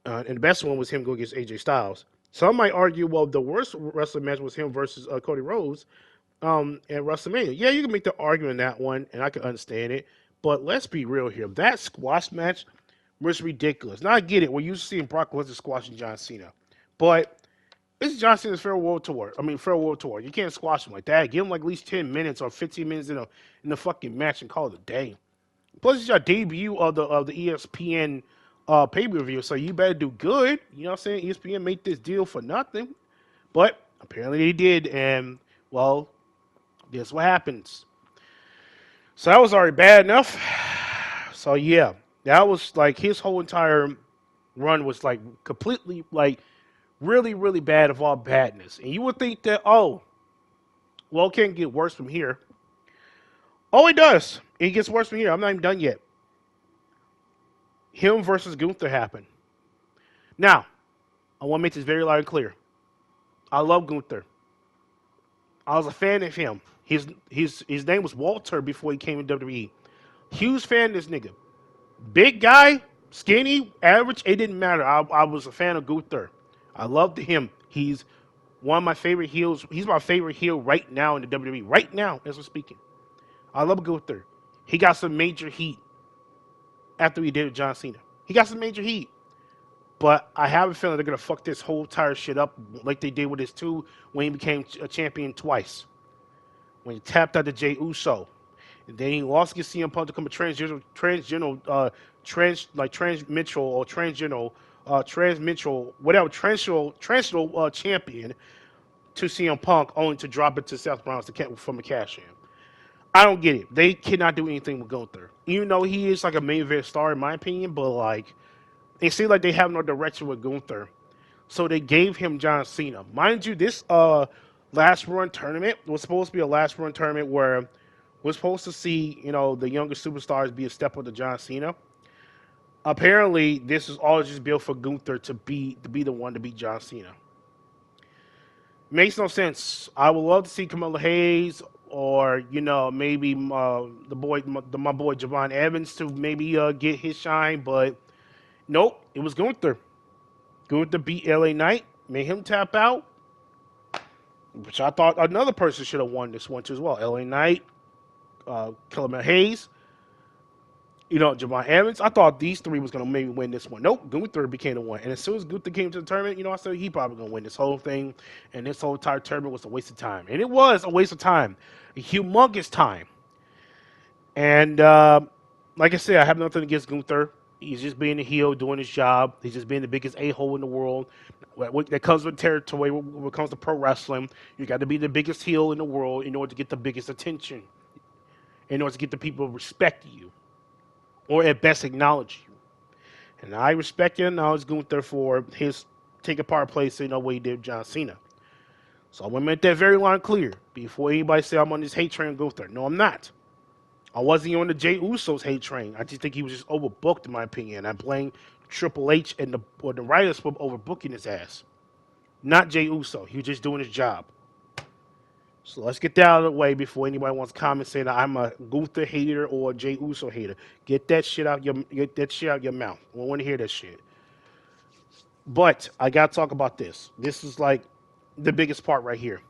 And the best one was him going against AJ Styles. Some might argue, well, the worst wrestling match was him versus Cody Rhodes at WrestleMania. Yeah, you can make the argument in that one, and I can understand it. But let's be real here. That squash match was ridiculous. Now I get it. We're used to seeing Brock Lesnar squashing John Cena, but this is John Cena's farewell world tour. I mean, farewell world tour. You can't squash him like that. Give him like at least 10 minutes or 15 minutes in the fucking match and call it a day. Plus, it's your debut of the ESPN pay per view, so you better do good. You know what I'm saying? ESPN made this deal for nothing, but apparently they did, and well, guess what happens. So that was already bad enough. So yeah, that was like his whole entire run was like completely like really really bad of all badness, and you would think that well, it can't get worse from here. Oh, it does. It gets worse from here. I'm not even done yet. Him versus Gunther happened. Now, I want to make this very loud and clear. I love Gunther. I was a fan of him. His name was Walter before he came in WWE. Huge fan of this nigga. Big guy, skinny, average, it didn't matter. I was a fan of Gunther. I loved him. He's one of my favorite heels. He's my favorite heel right now in the WWE. Right now, as we're speaking. I love Gunther. He got some major heat after he did with John Cena. He got some major heat. But I have a feeling they're gonna fuck this whole entire shit up like they did with his two when he became a champion twice. When he tapped out to Jey Uso, and then he lost against CM Punk to become a transmitral or transitional champion to CM Punk, only to drop it to Seth Rollins from a cash in. I don't get it. They cannot do anything with Gunther, even though he is like a main event star in my opinion. But like, it seems like they have no direction with Gunther. So they gave him John Cena. Mind you, this last run tournament was supposed to be a last run tournament where we're supposed to see, the younger superstars be a step up to John Cena. Apparently, this is all just built for Gunther to be the one to beat John Cena. Makes no sense. I would love to see Camilla Hayes or maybe my boy Javon Evans to maybe get his shine, but nope, it was Gunther. Gunther beat LA Knight, made him tap out, which I thought another person should have won this one too as well. LA Knight, Camilla Hayes, Javon Evans. I thought these three was gonna maybe win this one. Nope, Gunther became the one. And as soon as Gunther came to the tournament, I said he probably gonna win this whole thing. And this whole entire tournament was a waste of time. And it was a waste of time, a humongous time. And like I said, I have nothing against Gunther. He's just being a heel, doing his job. He's just being the biggest a-hole in the world. That comes with territory. When it comes to pro wrestling, you got to be the biggest heel in the world in order to get the biggest attention, in order to get the people to respect you, or at best acknowledge you. And I respect him. I was Gunther for his taking part place in the way he did John Cena. So I want to make that very loud and clear before anybody say I'm on this hate train Gunther. No, I'm not. I wasn't on the Jey Uso's hate train. I just think he was just overbooked, in my opinion. I blame Triple H and the writers for overbooking his ass. Not Jey Uso. He was just doing his job. So let's get that out of the way before anybody wants to comment saying that I'm a Gunther hater or a Jey Uso hater. Get that shit out your mouth. I don't want to hear that shit. But I gotta talk about this. This is like the biggest part right here.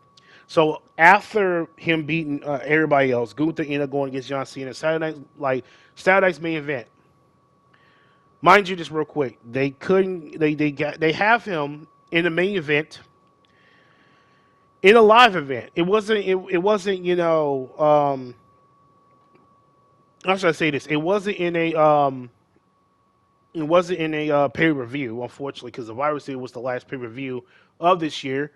So after him beating everybody else, Gunther ended up going against John Cena. Saturday night's main event. Mind you, just real quick, they have him in the main event in a live event. It wasn't how should I say this? It wasn't in a pay per view, unfortunately, because the virus was the last pay per view of this year.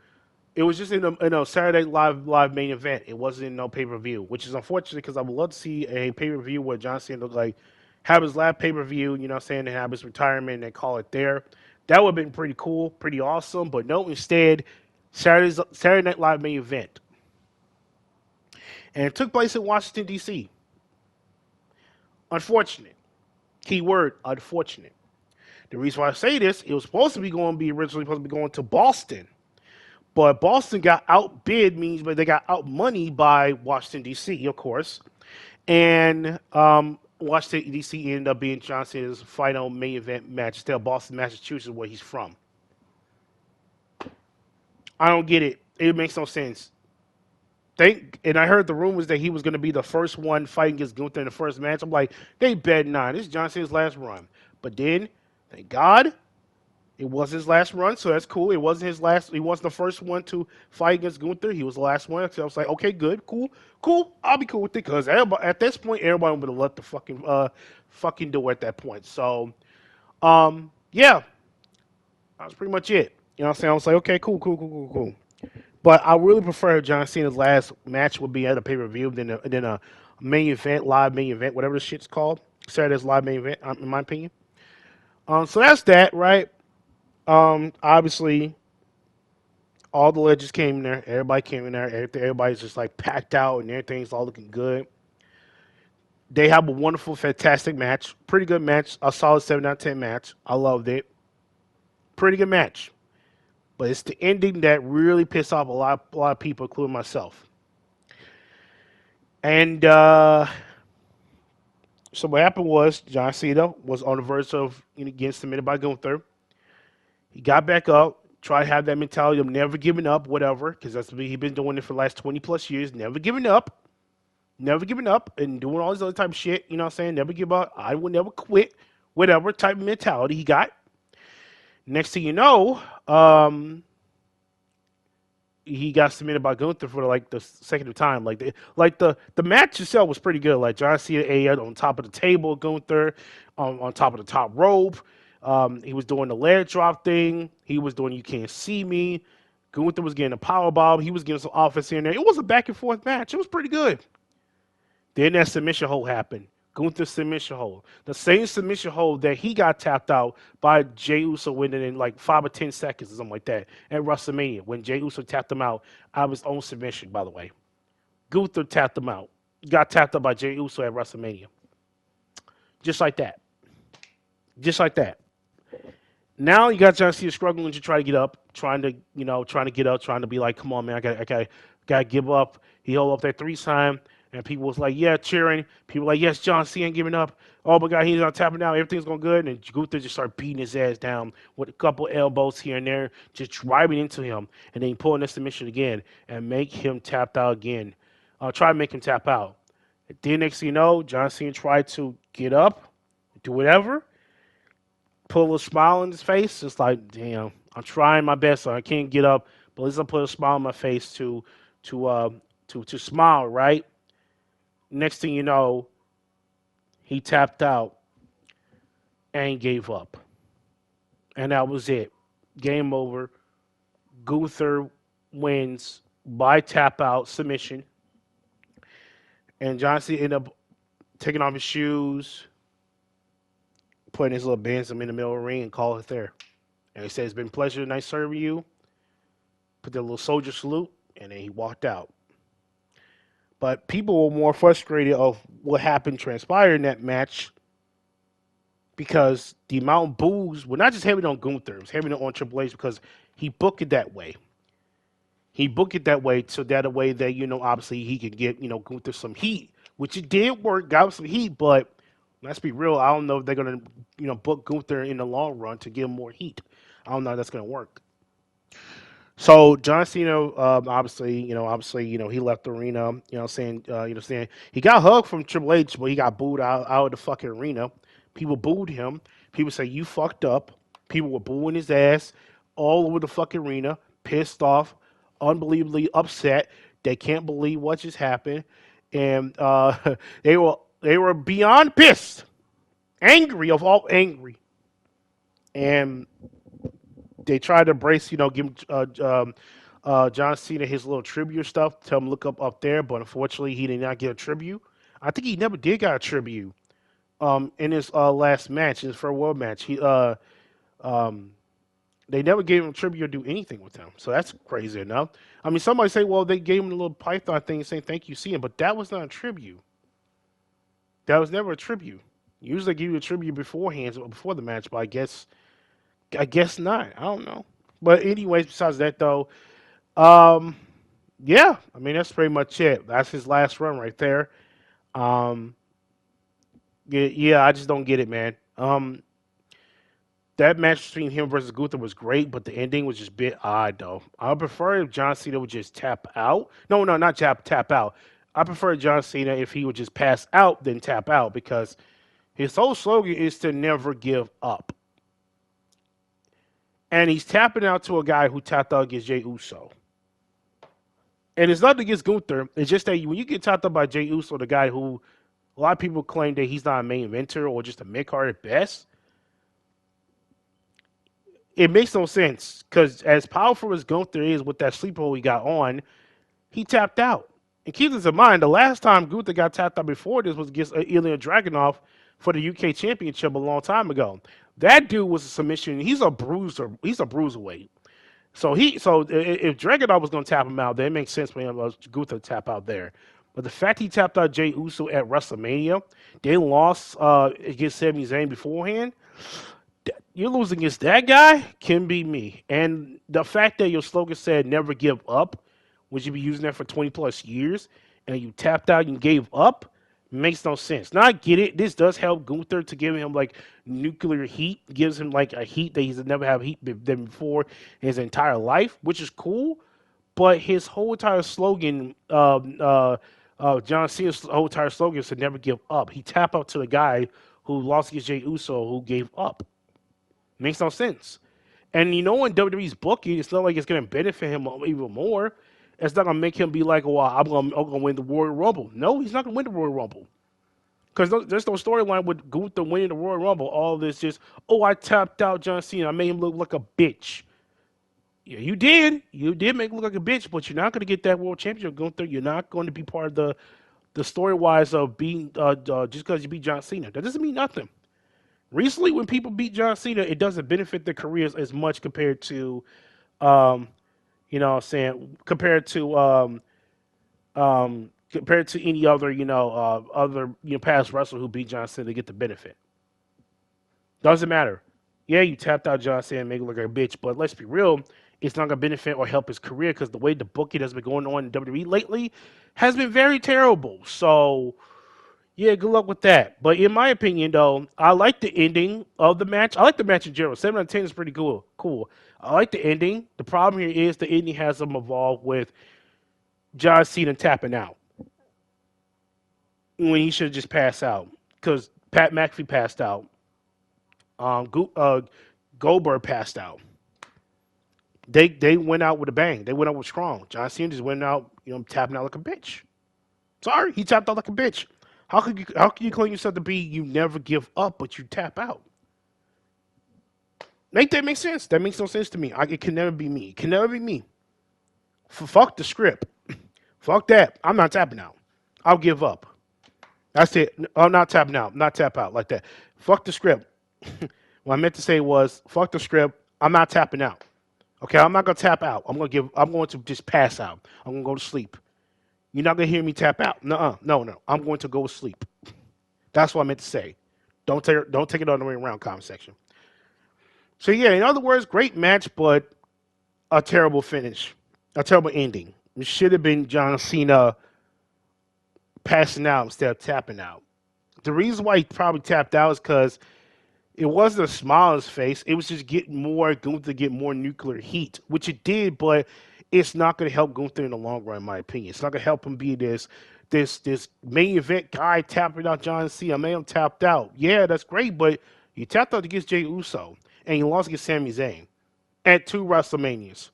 It was just in a Saturday live main event. It wasn't in no pay per view, which is unfortunate because I would love to see a pay per view where John Cena looked like have his last pay per view. You know, what I'm saying, and have his retirement and call it there. That would have been pretty cool, pretty awesome. But no, instead, Saturday Night Live main event, and it took place in Washington D.C. Unfortunate. Keyword unfortunate. The reason why I say this, it was supposed to be originally supposed to be going to Boston. But Boston got outbid, but they got outmoneyed by Washington, D.C., of course. And Washington D.C. ended up being John Cena's final main event match instead of Boston, Massachusetts, where he's from. I don't get it. It makes no sense. And I heard the rumors that he was going to be the first one fighting against Gunther in the first match. I'm like, they bet not. This is John Cena's last run. But then, thank God, it was his last run, so that's cool. It wasn't his last. He wasn't the first one to fight against Gunther. He was the last one. So I was like, okay, good, cool, cool. I'll be cool with it because at this point, everybody would have let the fucking do it at that point. So, yeah, that was pretty much it. You know what I'm saying? I was like, okay, cool, cool, cool, cool, cool. But I really prefer John Cena's last match would be at a pay per view than a main event, live main event, whatever the shit's called. Saturday's live main event, in my opinion. So that's that, right? Obviously, all the legends came in there. Everybody came in there. Everybody's just like packed out, and everything's all looking good. They have a wonderful, fantastic match. Pretty good match. A solid 7 out of 10 match. I loved it. Pretty good match. But it's the ending that really pissed off a lot of people, including myself. And so what happened was John Cena was on the verge of getting submitted by Gunther. He got back up, tried to have that mentality of never giving up, whatever, because that's what he's been doing it for the last 20 plus years, never giving up, and doing all this other type of shit. You know what I'm saying? Never give up. I will never quit, whatever type of mentality he got. Next thing you know, he got submitted by Gunther for like the second time. Like the match itself was pretty good. Like John Cena on top of the table, Gunther on top of the top rope. He was doing the leg drop thing. He was doing you can't see me. Gunther was getting a power bomb. He was getting some offense in there. It was a back and forth match. It was pretty good. Then that submission hold happened. Gunther's submission hold. The same submission hold that he got tapped out by Jey Uso winning in like 5 or 10 seconds or something like that at WrestleMania when Jey Uso tapped him out of his own submission, by the way. Gunther tapped him out. Got tapped out by Jey Uso at WrestleMania. Just like that. Just like that. Now you got John Cena struggling to try to get up, trying to get up, trying to be like, come on, man, I gotta give up. He held up that 3 time, and people was like, yeah, cheering. People were like, yes, John Cena ain't giving up. Oh my God, he's not tapping out. Everything's going good. And Gunther just started beating his ass down with a couple elbows here and there, just driving into him, and then pulling the submission again and make him tap out again. Try to make him tap out. Then next thing you know, John Cena tried to get up, do whatever, put a little smile on his face. It's like, damn, I'm trying my best. So I can't get up, but at least I put a smile on my face to smile, right? Next thing you know, he tapped out and gave up. And that was it. Game over. Gunther wins by tap out submission. And John Cena ended up taking off his shoes, putting his little bandsome in the middle of the ring and call it there. And he said, it's been a pleasure tonight serving you. Put that little soldier salute, and then he walked out. But people were more frustrated of what happened, transpired in that match, because the amount of boos were not just heavy on Gunther, it was heavy on Triple H because he booked it that way. He booked it that way so that a way that, obviously he could get, Gunther some heat, which it did work, got him some heat, but let's be real, I don't know if they're going to, book Gunther in the long run to give him more heat. I don't know if that's going to work. So John Cena, obviously, he left the arena. Saying he got hugged from Triple H, but he got booed out of the fucking arena. People booed him. People say you fucked up. People were booing his ass all over the fucking arena, pissed off, unbelievably upset. They can't believe what just happened, and they were beyond pissed, angry of all angry, and they tried to brace, give John Cena his little tribute stuff, tell him look up there, but unfortunately he did not get a tribute. I think he never did get a tribute in his last match, his farewell match. They never gave him a tribute or do anything with him, so that's crazy enough. I mean, somebody say, well, they gave him a little Python thing saying thank you, Cena, but that was not a tribute. That was never a tribute. Usually they give you a tribute beforehand, before the match, but I guess not. I don't know. But anyways, besides that though, yeah, I mean that's pretty much it. That's his last run right there. Um, Yeah, yeah, I just don't get it, man. That match between him versus Gunther was great, but the ending was just a bit odd, though. I prefer if John Cena would just tap out. No, no, not tap out. I prefer John Cena if he would just pass out than tap out because his whole slogan is to never give up. And he's tapping out to a guy who tapped out against Jey Uso. And it's nothing against Gunther. It's just that when you get tapped out by Jey Uso, the guy who a lot of people claim that he's not a main eventer or just a mid card at best, it makes no sense. Because as powerful as Gunther is with that sleeper hold he got on, he tapped out. And keep this in mind, the last time Gunther got tapped out before this was against Ilya Dragunov for the UK Championship a long time ago. That dude was a submission. He's a bruiser. He's a bruiserweight. So if Dragunov was going to tap him out, then it makes sense for him Gunther to tap out there. But the fact he tapped out Jey Uso at WrestleMania, they lost against Sami Zayn beforehand. You're losing against that guy can be me. And the fact that your slogan said "Never give up," would you be using that for 20 plus years, and you tapped out and gave up? Makes no sense. Now I get it. This does help Gunther to give him like nuclear heat, gives him like a heat that he's never had heat than before in his entire life, which is cool. But his whole entire slogan, John Cena's whole entire slogan is to never give up. He tapped out to the guy who lost against Jey Uso, who gave up. Makes no sense. And you know, in WWE's booking, it's not like it's going to benefit him even more. It's not going to make him be like, "Well, I'm gonna win the Royal Rumble." No, he's not going to win the Royal Rumble because there's no storyline with Gunther winning the Royal Rumble. All this just, oh, I tapped out John Cena. I made him look like a bitch. Yeah, you did. You did make him look like a bitch, but you're not going to get that World Championship, Gunther. You're not going to be part of the story wise of being just because you beat John Cena. That doesn't mean nothing. Recently, when people beat John Cena, it doesn't benefit their careers as much compared to, um, you know, what I'm saying compared to any other, other past wrestler who beat John Cena to get the benefit. Doesn't matter. Yeah, you tapped out John Cena and make it look like a bitch, but let's be real, it's not gonna benefit or help his career because the way the booking has been going on in WWE lately has been very terrible. So yeah, good luck with that. But in my opinion, though, I like the ending of the match. I like the match in general. 7 out of 10 is pretty cool. Cool. I like the ending. The problem here is the ending has them involved with John Cena tapping out when he should just pass out because Pat McAfee passed out. Goldberg passed out. They went out with a bang. They went out with strong. John Cena just went out, tapping out like a bitch. Sorry, he tapped out like a bitch. How can you claim yourself to be you never give up but you tap out? Make that make sense? That makes no sense to me. It can never be me. It can never be me. Fuck the script. Fuck that. I'm not tapping out. I'll give up. That's it. I'm not tapping out. Not tap out like that. Fuck the script. What I meant to say was fuck the script. I'm not tapping out. Okay, I'm not gonna tap out. I'm going to just pass out. I'm gonna go to sleep. You're not gonna hear me tap out. Nuh-uh. No. I'm going to go to sleep. That's what I meant to say. Don't take it all the way around comment section. So yeah, in other words, great match, but a terrible finish. A terrible ending. It should have been John Cena passing out instead of tapping out. The reason why he probably tapped out is because it wasn't a smile on his face. It was just going to get more nuclear heat, which it did, but it's not going to help Gunther in the long run, in my opinion. It's not going to help him be this main event guy tapping out John Cena. Man, I'm tapped out. Yeah, that's great, but you tapped out against Jey Uso, and you lost against Sami Zayn at 2 WrestleManias.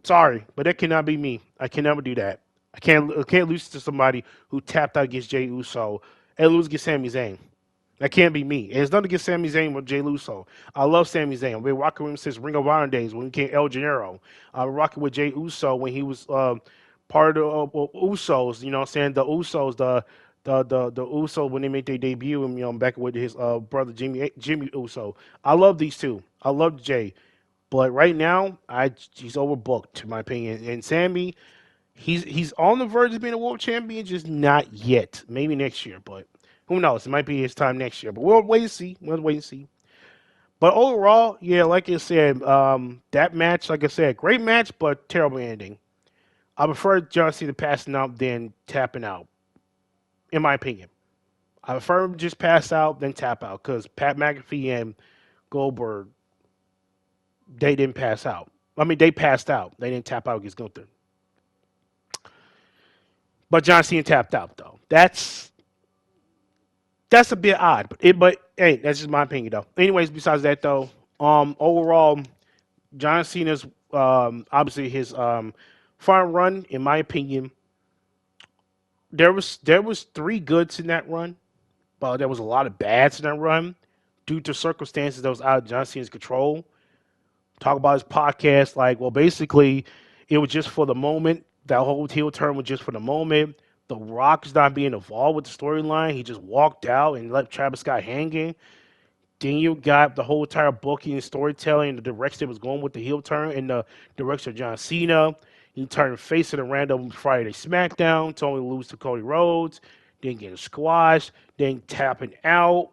Sorry, but that cannot be me. I can never do that. I can't lose to somebody who tapped out against Jey Uso and lose against Sami Zayn. That can't be me. It's nothing against Sami Zayn or Jey Uso. I love Sami Zayn. We've been rocking with him since Ring of Honor days when he came El Gennaro. I've been rocking with Jey Uso when he was part of the Usos. You know what I'm saying? The Usos, the Usos when they made their debut and back with his brother Jimmy Uso. I love these two. I love Jay. But right now, he's overbooked, in my opinion. And Sammy, he's on the verge of being a world champion, just not yet. Maybe next year, but who knows? It might be his time next year. But we'll wait and see. We'll wait and see. But overall, yeah, like I said, that match, like I said, great match, but terrible ending. I prefer John Cena passing out than tapping out, in my opinion. I prefer him just pass out than tap out because Pat McAfee and Goldberg, they didn't pass out. I mean, they passed out. They didn't tap out against Gunther. But John Cena tapped out though. That's a bit odd. But hey, that's just my opinion though. Anyways, besides that though, overall, John Cena's obviously his final run, in my opinion, there was three goods in that run, but there was a lot of bads in that run due to circumstances that was out of John Cena's control. Talk about his podcast, like, well, basically, it was just for the moment. That whole heel turn was just for the moment. The Rock's not being involved with the storyline. He just walked out and left Travis Scott hanging. Then you got the whole entire booking and storytelling and the direction it was going with the heel turn and the direction of John Cena. He turned face in a random Friday SmackDown to only lose to Cody Rhodes, then getting squashed, then tapping out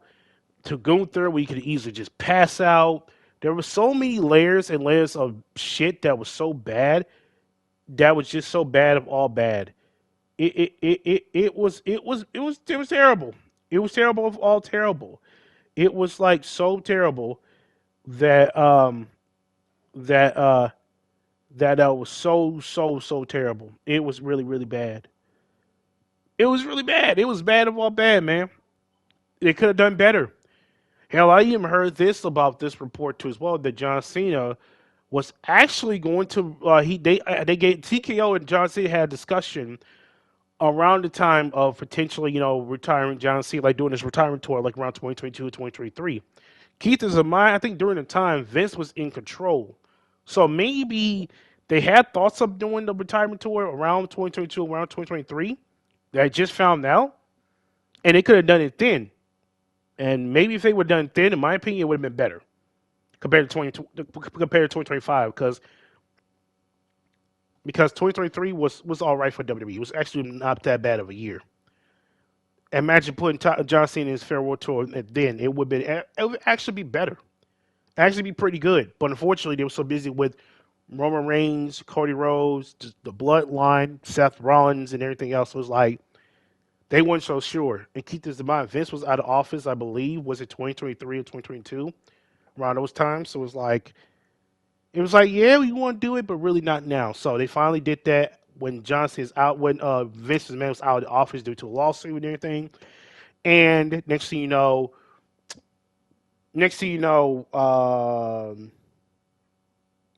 to Gunther where you could easily just pass out. There were so many layers and layers of shit that was so bad, that was just so bad of all bad. It was terrible. It was terrible of all terrible. It was like so terrible that that was so terrible. It was really really bad. It was really bad. It was bad of all bad, man. They could have done better. Hell, I even heard this about this report too as well that John Cena was actually going to they gave TKO and John Cena had a discussion around the time of potentially retiring John Cena, like doing his retirement tour like around 2022 2023. Keith is in mind. I think during the time Vince was in control, so maybe they had thoughts of doing the retirement tour around 2022, around 2023. They just found out, and they could have done it then. And maybe if they were done then, in my opinion, it would have been better compared to 2025 because 2023 was all right for WWE. It was actually not that bad of a year. Imagine putting John Cena in his farewell tour, and then it would actually be better, actually be pretty good. But unfortunately, they were so busy with Roman Reigns, Cody Rhodes, the Bloodline, Seth Rollins, and everything else. It was like they weren't so sure. And keep this in mind, Vince was out of office, I believe, was it 2023 or 2022, around those times. So it was like, yeah, we want to do it, but really not now. So they finally did that when Johnson's out, when Vince's man was out of the office due to a lawsuit and everything. And next thing you know, Vince,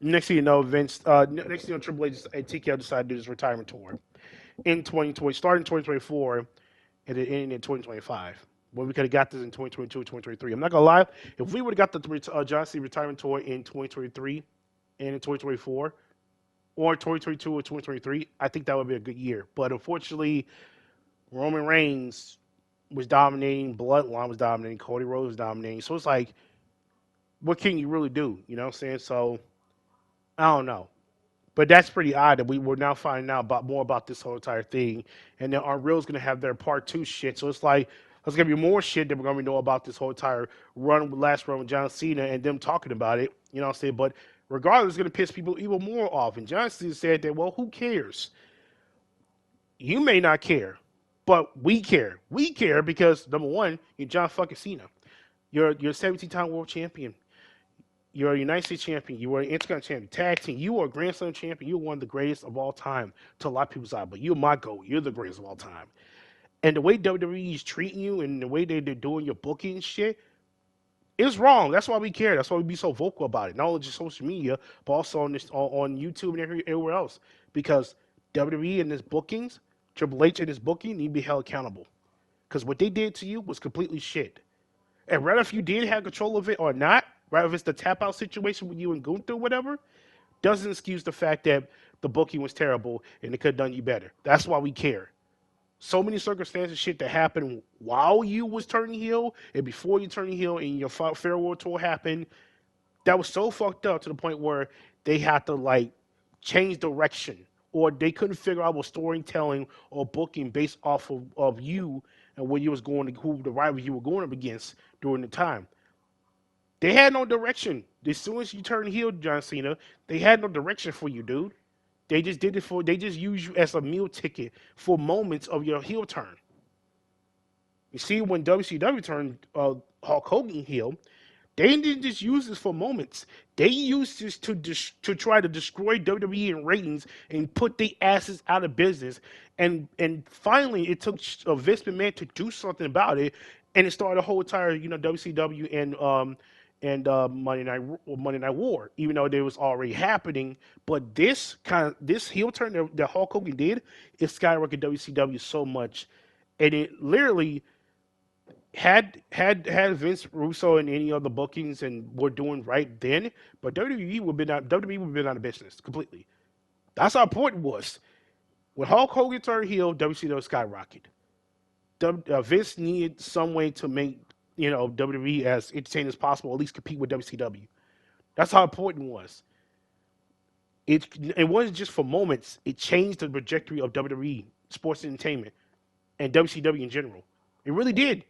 next thing you know, Triple H and TKO decided to do this retirement tour in 2020, starting in 2024, and then ending in 2025. When we could have got this in 2022, 2023. I'm not gonna lie, if we would have got the John Cena retirement tour in 2023 and in 2024, or 2022 or 2023, I think that would be a good year. But unfortunately, Roman Reigns was dominating, Bloodline was dominating, Cody Rhodes was dominating. So it's like, what can you really do? You know what I'm saying? So I don't know. But that's pretty odd that we were now finding out about more about this whole entire thing. And then our Real's gonna have their part two shit. So it's like there's gonna be more shit that we're gonna know about this whole entire last run with John Cena and them talking about it. You know what I'm saying? But regardless, it's gonna piss people even more off. And John Cena said that, well, who cares? You may not care, but we care. We care because number one, you're John fucking Cena. You're a 17-time world champion. You're a United States champion. You were an Intercontinental champion, tag team. You are a Grand Slam champion. You're one of the greatest of all time to a lot of people's eyes. But you're my goal. You're the greatest of all time. And the way WWE is treating you and the way they're doing your booking and shit is wrong. That's why we care. That's why we be so vocal about it. Not only just social media, but also on YouTube and everywhere else. Because WWE and his bookings, Triple H and his booking need to be held accountable. Because what they did to you was completely shit. And rather if you did have control of it or not, right? If it's the tap out situation with you and Gunther or whatever, doesn't excuse the fact that the booking was terrible and it could have done you better. That's why we care. So many circumstances, shit that happened while you was turning heel and before you turning heel and your farewell tour happened, that was so fucked up to the point where they had to like change direction or they couldn't figure out what storytelling or booking based off of you and where you was going to who the rival you were going up against during the time. They had no direction. As soon as you turned heel, John Cena, they had no direction for you, dude. They just used you as a meal ticket for moments of your heel turn. You see, when WCW turned Hulk Hogan heel, they didn't just use this for moments. They used this to try to destroy WWE in ratings and put the asses out of business. And finally, it took Vince McMahon to do something about it, and it started a whole entire WCW and Monday Night War, even though it was already happening. But this heel turn that Hulk Hogan did, it skyrocketed WCW so much, and it literally had Vince Russo and any other bookings and were doing right then, but WWE would have been out of business completely. That's how important it was. When Hulk Hogan turned heel, WCW skyrocketed. Vince needed some way to make WWE as entertaining as possible, at least compete with WCW. That's how important it was. It wasn't just for moments. It changed the trajectory of WWE sports entertainment and WCW in general. It really did.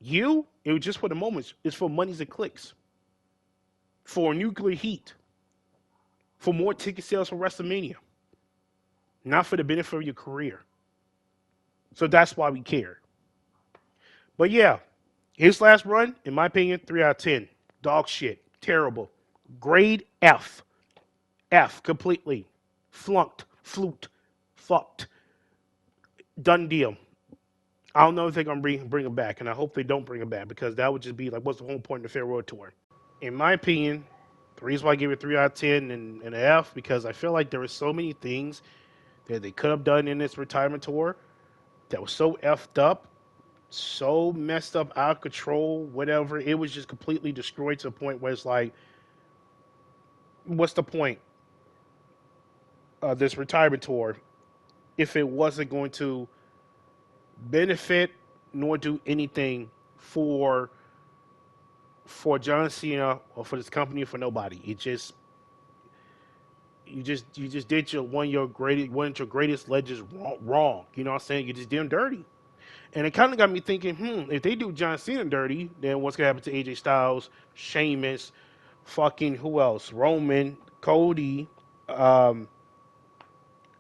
It was just for the moments. It's for monies and clicks, for nuclear heat, for more ticket sales for WrestleMania, not for the benefit of your career. So that's why we care. But yeah, his last run, in my opinion, 3 out of 10. Dog shit. Terrible. Grade F. F completely. Flunked. Fluked. Fucked. Done deal. I don't know if they're gonna bring him back, and I hope they don't bring him back because that would just be like, what's the whole point of the farewell tour? In my opinion, the reason why I give it 3 out of 10 and an F because I feel like there were so many things that they could have done in this retirement tour that was so effed up, so messed up, out of control, whatever. It was just completely destroyed to the point where it's like, what's the point of this retirement tour if it wasn't going to benefit nor do anything for John Cena or for this company or for nobody. You just did one of your greatest legends wrong. You know what I'm saying? You just did him dirty. And it kind of got me thinking, if they do John Cena dirty, then what's gonna happen to AJ Styles, Sheamus, fucking who else? Roman, Cody, um,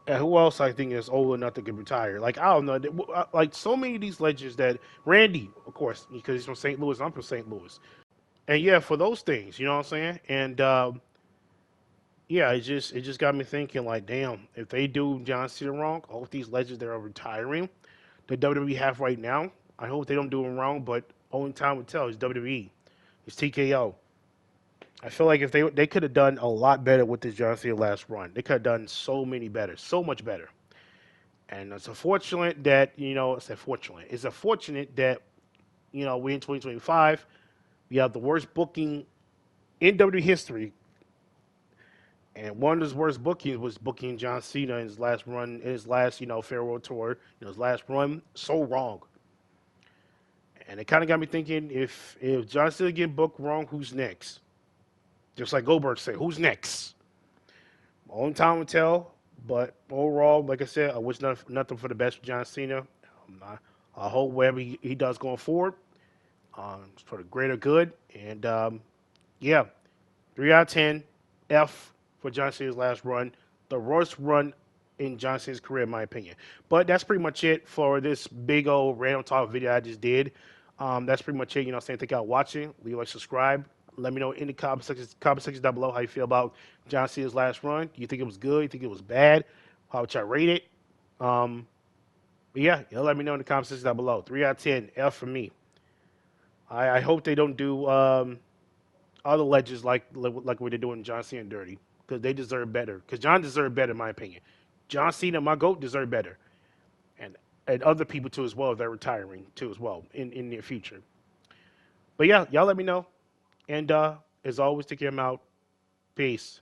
and who else I think is old enough to get retired? Like I don't know, like so many of these legends that Randy, of course, because he's from St. Louis, I'm from St. Louis, and yeah, for those things, you know what I'm saying? And yeah, it just got me thinking, like, damn, if they do John Cena wrong, all of these legends that are retiring, the WWE have right now, I hope they don't do them wrong, but only time will tell. It's WWE, it's TKO. I feel like if they could have done a lot better with this John Cena last run, they could have done so many better, so much better. And it's unfortunate that it's unfortunate that we're in 2025. We have the worst booking in WWE history. And one of his worst bookings was booking John Cena in his last run, in his last, farewell tour, his last run, so wrong. And it kind of got me thinking, if John Cena get booked wrong, who's next? Just like Goldberg said, who's next? My own time will tell. But overall, like I said, I wish nothing for the best for John Cena. I hope whatever he does going forward, it's for the greater good. And yeah, 3 out of 10, F for John Cena's last run. The worst run in John Cena's career, in my opinion. But that's pretty much it for this big old random talk video I just did. That's pretty much it. Thank y'all watching. Leave a like, subscribe. Let me know in the comment section down below how you feel about John Cena's last run. Do you think it was good? You think it was bad? How would y'all rate it? But yeah, y'all let me know in the comment section down below. 3 out of 10, F for me. I hope they don't do other legends like what they're doing John Cena dirty because they deserve better. Because John deserved better, in my opinion. John Cena, my GOAT, deserved better, and other people too as well. They're retiring too as well in near future. But yeah, y'all let me know. And as always, take care. I'm out. Peace.